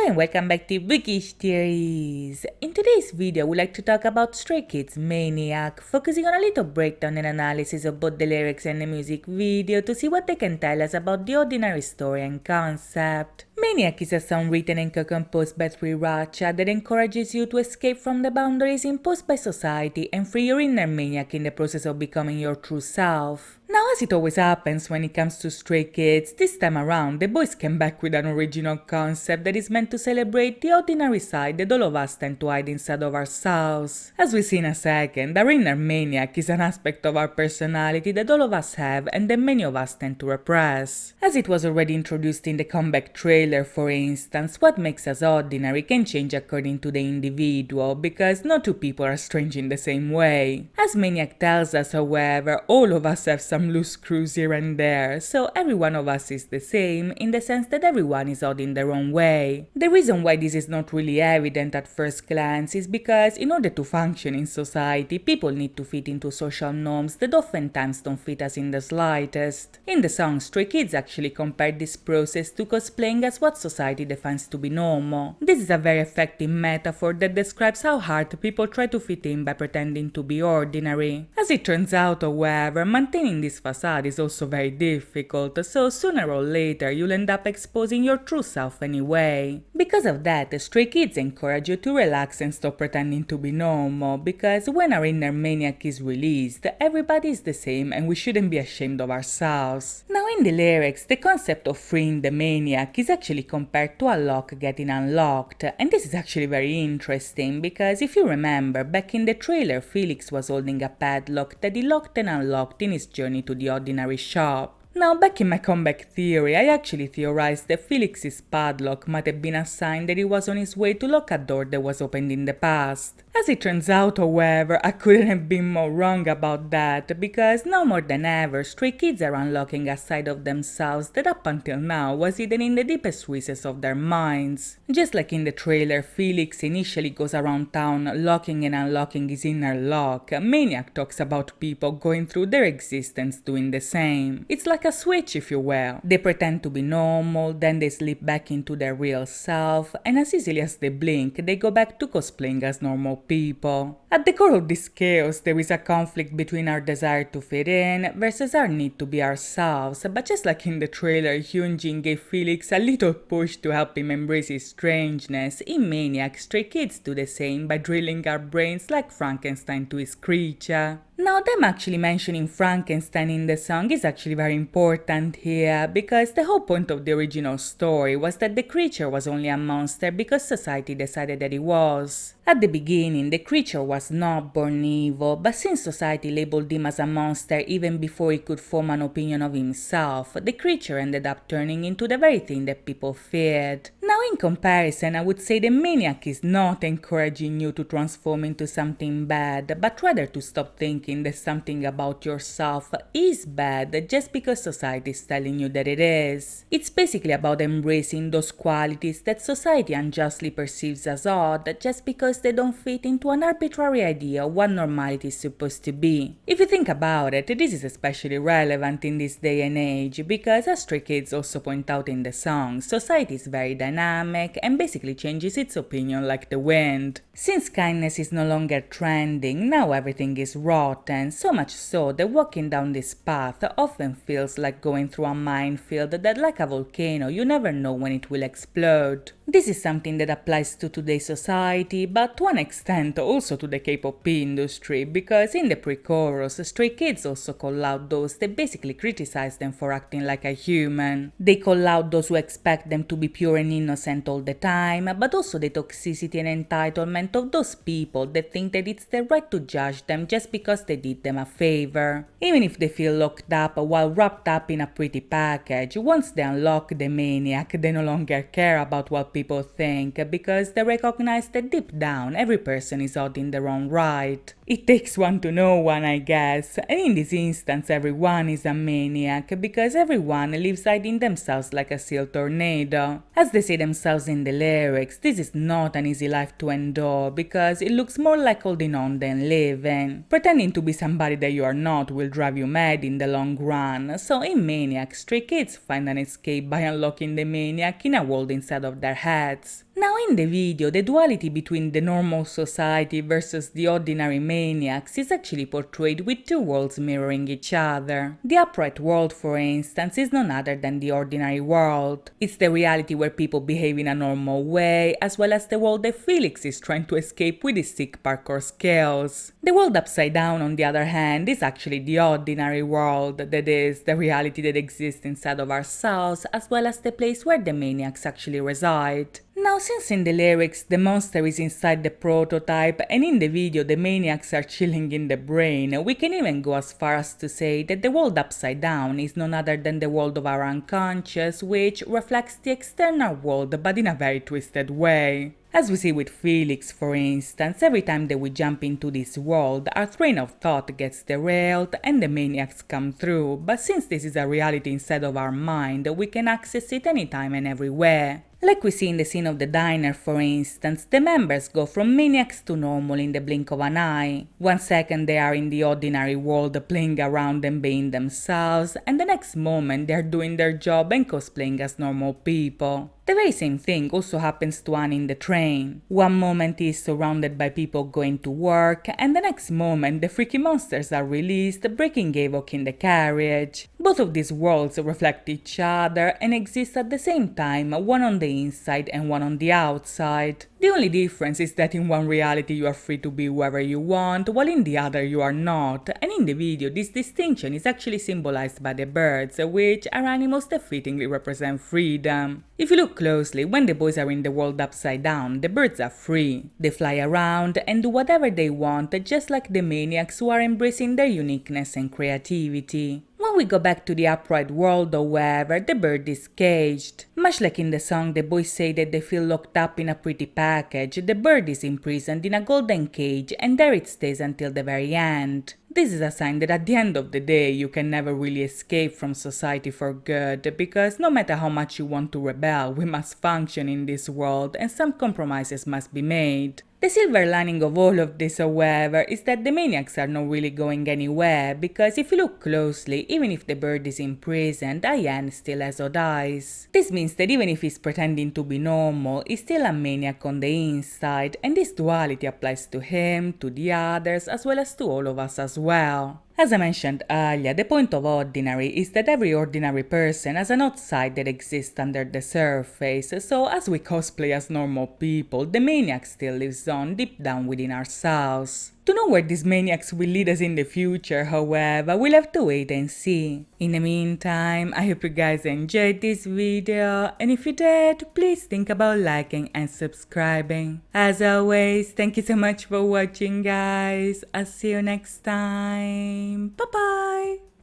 and welcome back to Bookish theories. In today's video, we'd like to talk about Stray Kids' Maniac, focusing on a little breakdown and analysis of both the lyrics and the music video to see what they can tell us about the ordinary story and concept. Maniac is a song written and co-composed by Sriracha that encourages you to escape from the boundaries imposed by society and free your inner maniac in the process of becoming your true self. Now, as it always happens when it comes to Stray Kids, this time around the boys came back with an original concept that is meant to celebrate the ordinary side that all of us tend to hide inside of ourselves. As we see in a second, our inner maniac is an aspect of our personality that all of us have and that many of us tend to repress. As it was already introduced in the comeback trailer, for instance, what makes us ordinary can change according to the individual, because no two people are strange in the same way. As Maniac tells us, however, all of us have some loose screws here and there, so every one of us is the same in the sense that everyone is odd in their own way. The reason why this is not really evident at first glance is because in order to function in society, people need to fit into social norms that oftentimes don't fit us in the slightest. In the song, Stray Kids actually compared this process to cosplaying as what society defines to be normal. This is a very effective metaphor that describes how hard people try to fit in by pretending to be ordinary. As it turns out, however, maintaining this facade is also very difficult, so sooner or later you'll end up exposing your true self anyway. Because of that, Stray Kids encourage you to relax and stop pretending to be normal, because when our inner maniac is released, everybody is the same and we shouldn't be ashamed of ourselves. Now, in the lyrics, the concept of freeing the maniac is actually compared to a lock getting unlocked, and this is actually very interesting because if you remember, back in the trailer, Felix was holding a padlock that he locked and unlocked in his journey to the ordinary shop. Now, back in my comeback theory, I actually theorized that Felix's padlock might have been a sign that he was on his way to lock a door that was opened in the past. As it turns out, however, I couldn't have been more wrong about that, because now more than ever, Stray Kids are unlocking a side of themselves that up until now was hidden in the deepest recesses of their minds. Just like in the trailer, Felix initially goes around town locking and unlocking his inner lock, Maniac talks about people going through their existence doing the same. It's like a switch, if you will. They pretend to be normal, then they slip back into their real self, and as easily as they blink, they go back to cosplaying as normal people. At the core of this chaos, there is a conflict between our desire to fit in versus our need to be ourselves, but just like in the trailer, Hyunjin gave Felix a little push to help him embrace his strangeness. In Maniac, Stray Kids do the same by drilling our brains like Frankenstein to his creature. Now, them actually mentioning Frankenstein in the song is actually very important here, because the whole point of the original story was that the creature was only a monster because society decided that it was. At the beginning, the creature was not born evil, but since society labeled him as a monster even before he could form an opinion of himself, the creature ended up turning into the very thing that people feared. Now, in comparison, I would say the Maniac is not encouraging you to transform into something bad, but rather to stop thinking that something about yourself is bad just because society is telling you that it is. It's basically about embracing those qualities that society unjustly perceives as odd just because they don't fit into an arbitrary idea of what normality is supposed to be. If you think about it, this is especially relevant in this day and age because, as Stray Kids also point out in the song, society is very dynamic and basically changes its opinion like the wind. Since kindness is no longer trending, now everything is rotten, so much so that walking down this path often feels like going through a minefield that, like a volcano, you never know when it will explode. This is something that applies to today's society, but to an extent also to the K-pop industry, because in the pre-chorus, Stray Kids also call out those that basically criticize them for acting like a human. They call out those who expect them to be pure and innocent all the time, but also the toxicity and entitlement of those people that think that it's their right to judge them just because they did them a favor. Even if they feel locked up while wrapped up in a pretty package, once they unlock the maniac, they no longer care about what people think, because they recognize that deep down every person is odd in their own right. It takes one to know one, I guess, and in this instance everyone is a maniac because everyone lives hiding themselves like a seal tornado. As they say themselves in the lyrics, this is not an easy life to endure because it looks more like holding on than living. Pretending to be somebody that you are not will drive you mad in the long run, so in Maniac, Stray Kids find an escape by unlocking the maniac in a world inside of their heads. Now in the video, the duality between the normal society versus the ordinary maniacs is actually portrayed with two worlds mirroring each other. The upright world, for instance, is none other than the ordinary world. It's the reality where people behave in a normal way, as well as the world that Felix is trying to escape with his sick parkour skills. The world upside down, on the other hand, is actually the ordinary world, that is, the reality that exists inside of ourselves, as well as the place where the maniacs actually reside. Now, since in the lyrics the monster is inside the prototype and in the video the maniacs are chilling in the brain, we can even go as far as to say that the world upside down is none other than the world of our unconscious, which reflects the external world but in a very twisted way. As we see with Felix, for instance, every time that we jump into this world, our train of thought gets derailed and the maniacs come through, but since this is a reality inside of our mind, we can access it anytime and everywhere. Like we see in the scene of the diner, for instance, the members go from maniacs to normal in the blink of an eye. 1 second they are in the ordinary world playing around and being themselves, and the next moment they are doing their job and cosplaying as normal people. The very same thing also happens to Anne in the train. 1 moment he is surrounded by people going to work, and the next moment the freaky monsters are released, breaking havoc in the carriage. Both of these worlds reflect each other and exist at the same time, one on the inside and one on the outside. The only difference is that in one reality you are free to be whoever you want, while in the other you are not, and in the video this distinction is actually symbolized by the birds, which are animals that fittingly represent freedom. If you look closely, when the boys are in the world upside down, the birds are free. They fly around and do whatever they want, just like the maniacs who are embracing their uniqueness and creativity. When we go back to the upright world, however, the bird is caged. Much like in the song, the boys say that they feel locked up in a pretty package, the bird is imprisoned in a golden cage and there it stays until the very end. This is a sign that at the end of the day you can never really escape from society for good, because no matter how much you want to rebel, we must function in this world and some compromises must be made. The silver lining of all of this, however, is that the maniacs are not really going anywhere, because if you look closely, even if the bird is imprisoned, Ian still has odd eyes. This means that even if he's pretending to be normal, he's still a maniac on the inside, and this duality applies to him, to the others, as well as to all of us as well. As I mentioned earlier, the point of Ordinary is that every ordinary person has an outside that exists under the surface, so as we cosplay as normal people, the maniac still lives on deep down within ourselves. To know where these maniacs will lead us in the future, however, we'll have to wait and see. In the meantime, I hope you guys enjoyed this video, and if you did, please think about liking and subscribing. As always, thank you so much for watching, guys. I'll see you next time. Bye bye!